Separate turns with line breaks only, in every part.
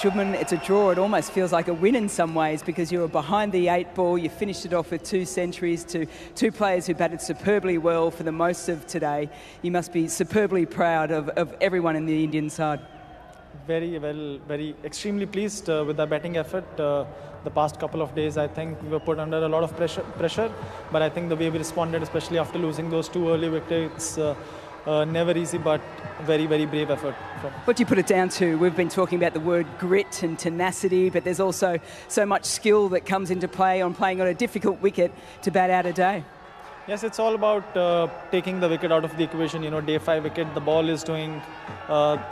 Suman, it's a draw. It almost feels like a win in some ways because you were behind the 8-ball. You finished it off with 2 centuries to 2 players who batted superbly well for the most of today. You must be superbly proud of everyone in the Indian side.
Very extremely pleased with the batting effort. The past couple of days, I think we were put under a lot of pressure, but I think the way we responded, especially after losing those 2 early wickets, never easy, but very brave effort.
What do you put it down to? We've been talking about the word grit and tenacity, but there's also so much skill that comes into play on playing on a difficult wicket to bat out a day.
Yes, it's all about taking the wicket out of the equation. You know, day 5 wicket, the ball is doing,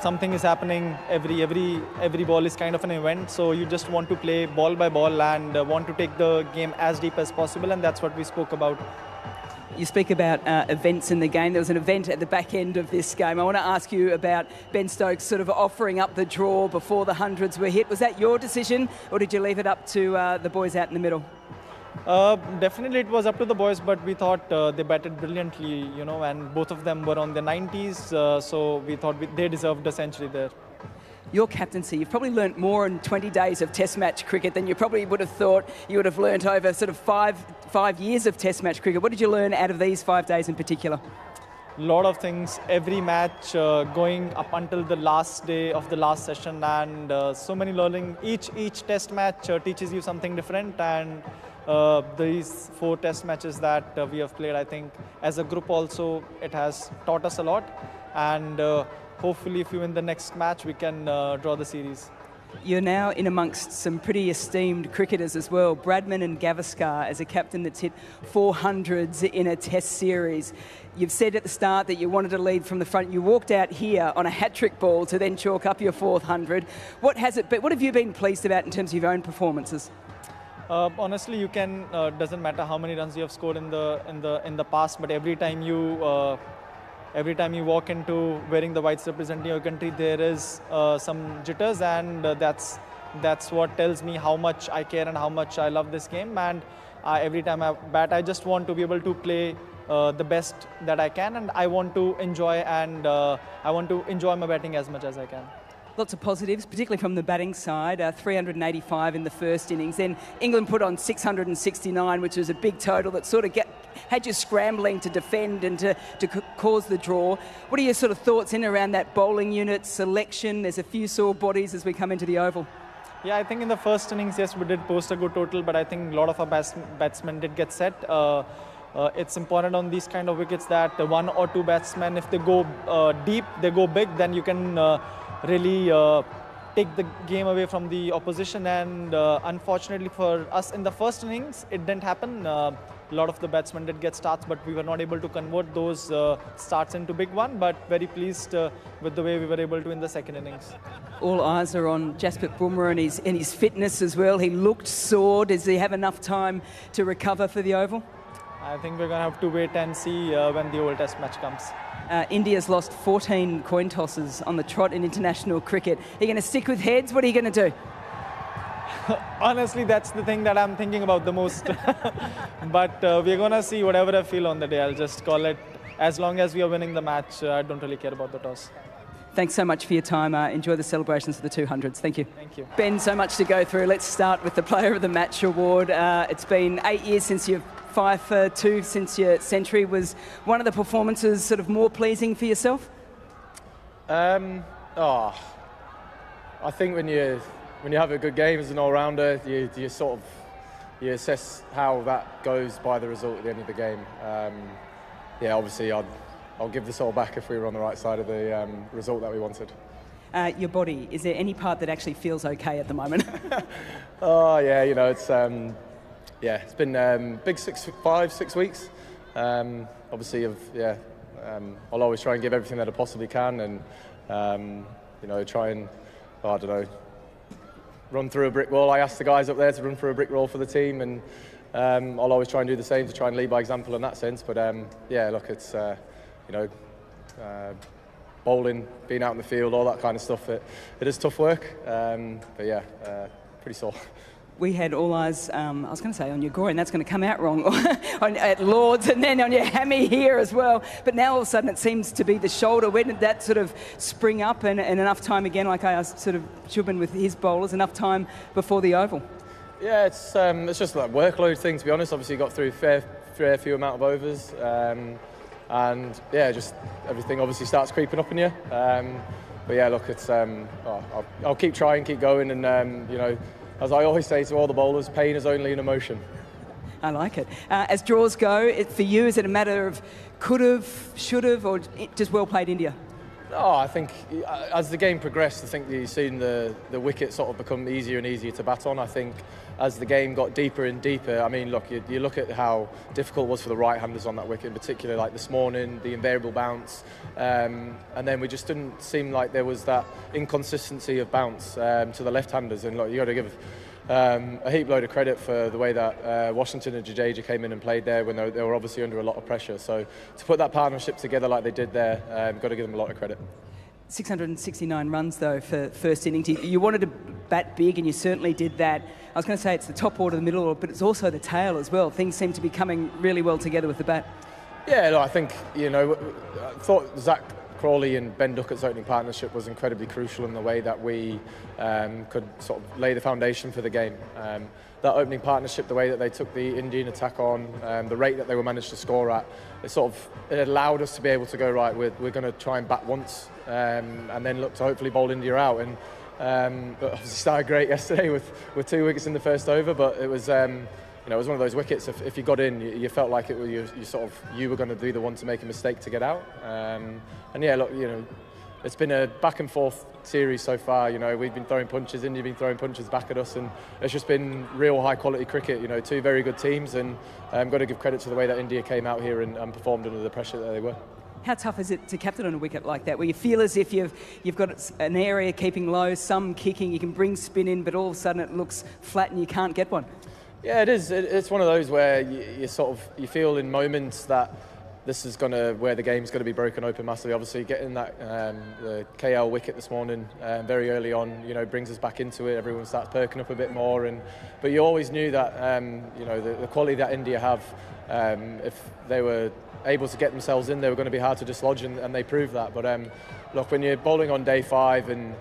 something is happening. Every ball is kind of an event. So you just want to play ball by ball and want to take the game as deep as possible. And that's what we spoke about.
You speak about events in the game. There was an event at the back end of this game. I want to ask you about Ben Stokes sort of offering up the draw before the hundreds were hit. Was that your decision, or did you leave it up to the boys out in the middle?
Definitely it was up to the boys, but we thought they batted brilliantly, you know, and both of them were on the 90s, so we thought they deserved a century there.
Your captaincy, you've probably learnt more in 20 days of Test match cricket than you probably would have thought you would have learnt over sort of five years of Test match cricket. What did you learn out of these 5 days in particular?
A lot of things, every match going up until the last day of the last session, and so many learning. Each Test match teaches you something different, and these 4 Test matches that we have played, I think as a group also, it has taught us a lot, and hopefully if we win the next match, we can draw the series.
You're now in amongst some pretty esteemed cricketers as well. Bradman and Gavaskar as a captain that's hit 400s in a Test series. You've said at the start that you wanted to lead from the front. You walked out here on a hat-trick ball to then chalk up your 4th 100. What have you been pleased about in terms of your own performances?
Honestly, you can doesn't matter how many runs you have scored in the past, but every time you walk into wearing the whites representing your country, there is some jitters, and that's what tells me how much I care and how much I love this game. And every time I bat, I just want to be able to play the best that I can, and I want to enjoy my batting as much as I can.
Lots of positives, particularly from the batting side. 385 in the first innings. Then England put on 669, which was a big total that sort of had you scrambling to defend and to cause the draw. What are your sort of thoughts in around that bowling unit selection? There's a few sore bodies as we come into the Oval.
Yeah, I think in the first innings, yes, we did post a good total, but I think a lot of our batsmen did get set. It's important on these kind of wickets that 1 or 2 batsmen, if they go deep, they go big, then you can really take the game away from the opposition. And unfortunately for us in the first innings, it didn't happen. A lot of the batsmen did get starts, but we were not able to convert those starts into big one. But very pleased with the way we were able to in the second innings.
All eyes are on Jasprit Bumrah and his fitness as well. He looked sore. Does he have enough time to recover for the Oval?
I think we're going to have to wait and see when the Oval Test match comes.
India's lost 14 coin tosses on the trot in international cricket. Are you going to stick with heads? What are you going to do?
Honestly, that's the thing that I'm thinking about the most. But we're going to see whatever I feel on the day. I'll just call it. As long as we are winning the match, I don't really care about the toss.
Thanks so much for your time. Enjoy the celebrations for the 200s. Thank you.
Thank you.
Ben, so much to go through. Let's start with the Player of the Match award. It's been 8 years since you've 5 for 2 since your century. Was one of the performances sort of more pleasing for yourself?
I think when you have a good game as an all-rounder, you assess how that goes by the result at the end of the game. Obviously I'll give this all back if we were on the right side of the result that we wanted.
Your body, is there any part that actually feels okay at the moment?
It's been big 5-6 weeks. Obviously, I'll always try and give everything that I possibly can, and try and run through a brick wall. I asked the guys up there to run through a brick wall for the team, and I'll always try and do the same to try and lead by example in that sense. But it's bowling, being out in the field, all that kind of stuff. It is tough work, pretty sore.
We had all eyes, I was going to say on your groin, that's going to come out wrong, at Lord's, and then on your hammy here as well. But now all of a sudden it seems to be the shoulder. When did that sort of spring up, and enough time again, like I asked sort of Suman with his bowlers, enough time before the Oval?
Yeah, it's just like workload thing, to be honest. Obviously got through fair few amount of overs, and yeah, just everything obviously starts creeping up in you. But yeah, look, it's I'll keep trying, keep going, and you know, as I always say to all the bowlers, pain is only an emotion.
I like it. As draws go, for you, is it a matter of could have, should have, or just well played India?
Oh, I think as the game progressed, I think you've seen the wicket sort of become easier and easier to bat on. I think as the game got deeper and deeper, I mean, look, you look at how difficult it was for the right-handers on that wicket, in particular, like this morning, the invariable bounce, and then we just didn't seem like there was that inconsistency of bounce to the left-handers. And look, you got to give a heap load of credit for the way that Washington and Jadeja came in and played there when they were obviously under a lot of pressure. So to put that partnership together like they did there, got to give them a lot of credit.
669 runs though for first innings. You wanted to bat big, and you certainly did that. I was going to say it's the top order, the middle order, but it's also the tail as well. Things seem to be coming really well together with the bat. Yeah,
no, I think, you know, I thought Zach Crawley and Ben Duckett's opening partnership was incredibly crucial in the way that we could sort of lay the foundation for the game. That opening partnership, the way that they took the Indian attack on, the rate that they were managed to score at, it allowed us to be able to go, right, we're going to try and bat once and then look to hopefully bowl India out. And but obviously started great yesterday with 2 wickets in the first over, but it was you know, it was one of those wickets. If you got in, you felt like it was you were going to be the one to make a mistake to get out. And yeah, look, you know, it's been a back and forth series so far. You know, we've been throwing punches, India's been throwing punches back at us, and it's just been real high quality cricket. You know, two very good teams, and got to give credit to the way that India came out here and performed under the pressure that they were.
How tough is it to captain on a wicket like that, where you feel as if you've got an area keeping low, some kicking, you can bring spin in, but all of a sudden it looks flat and you can't get one? Yeah, it is.
It's one of those where you feel in moments that this is where the game's going to be broken open massively. Obviously, getting that the KL wicket this morning very early on, you know, brings us back into it. Everyone starts perking up a bit more, but you always knew that you know, the quality that India have, if they were able to get themselves in, they were going to be hard to dislodge, and they proved that. But look, when you're bowling on day 5 and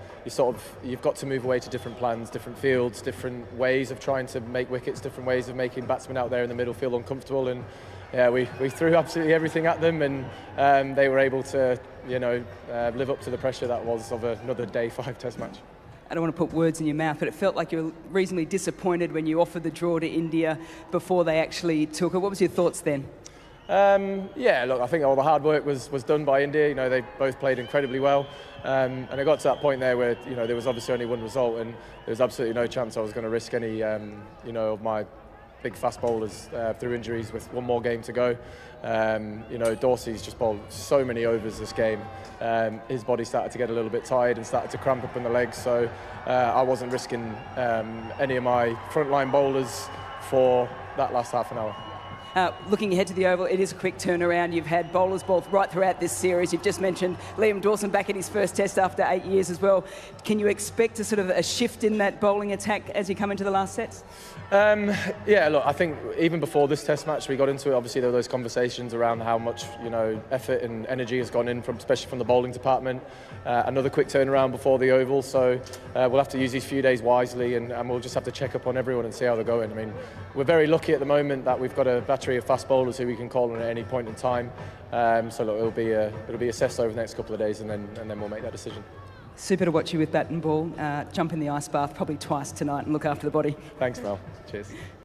you've got to move away to different plans, different fields, different ways of trying to make wickets, different ways of making batsmen out there in the middle feel uncomfortable. And yeah, we threw absolutely everything at them, and they were able to, you know, live up to the pressure that was of another day 5 Test match.
I don't want to put words in your mouth, but it felt like you were reasonably disappointed when you offered the draw to India before they actually took it. What was your thoughts then?
Yeah, look, I think all the hard work was done by India. You know, they both played incredibly well, and it got to that point there where, you know, there was obviously only one result, and there was absolutely no chance I was going to risk any, you know, of my big fast bowlers through injuries with one more game to go. You know, Dorsey's just bowled so many overs this game. His body started to get a little bit tired and started to cramp up in the legs, so I wasn't risking any of my frontline bowlers for that last half an hour.
Looking ahead to the Oval, it is a quick turnaround. You've had bowlers both right throughout this series. You've just mentioned Liam Dawson back in his first Test after 8 years as well. Can you expect a sort of a shift in that bowling attack as you come into the last sets?
Yeah, look, I think even before this Test match, we got into it. Obviously, there were those conversations around how much, you know, effort and energy has gone in, especially from the bowling department. Another quick turnaround before the Oval, so we'll have to use these few days wisely, and we'll just have to check up on everyone and see how they're going. I mean, we're very lucky at the moment that we've got a battery of fast bowlers who we can call on at any point in time. So look, it'll be assessed over the next couple of days, and then we'll make that decision.
Super to watch you with bat and ball. Jump in the ice bath probably twice tonight and look after the body.
Thanks, Mel. Cheers.